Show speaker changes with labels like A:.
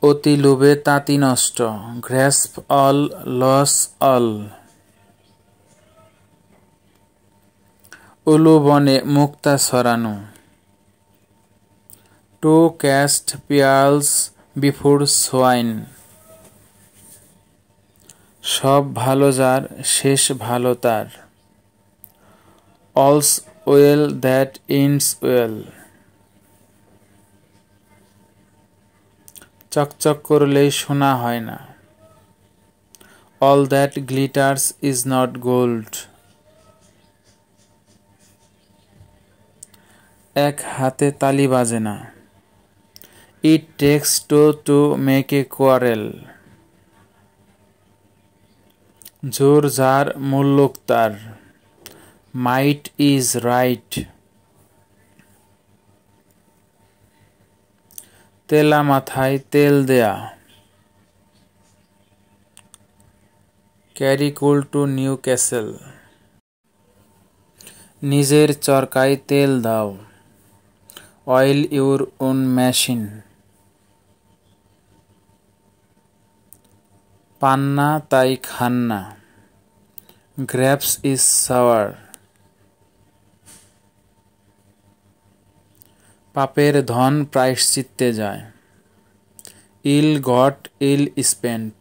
A: অতি লোভে তাঁতি নষ্ট, গ্র্যাস্প অল লস অল। উলু বনে মুক্তা ছড়ানো, টু ক্যাস্ট পিয়ার্লস বিফোর সোয়াইন। সব ভালো যার শেষ ভালো তার, all's well that ends well. চকচক করলেই সোনা হয় না, all that glitters is not gold. এক হাতে তালি বাজে না, it takes two to make a quarrel. জোর যার মুল্লুক তার, মাইট ইজ রাইট। তেলা মাথায় তেল দেয়া, ক্যারি কুল টু নিউ ক্যাসেল। নিজের চরকায় তেল দাও, অয়েল ইউর ওন মেশিন। পান না তাই খান না, গ্রেপস ইজ সাওয়ার। পাপের ধন প্রায়শ্চিত্তে যায়, ইল গট ইল স্পেন্ট।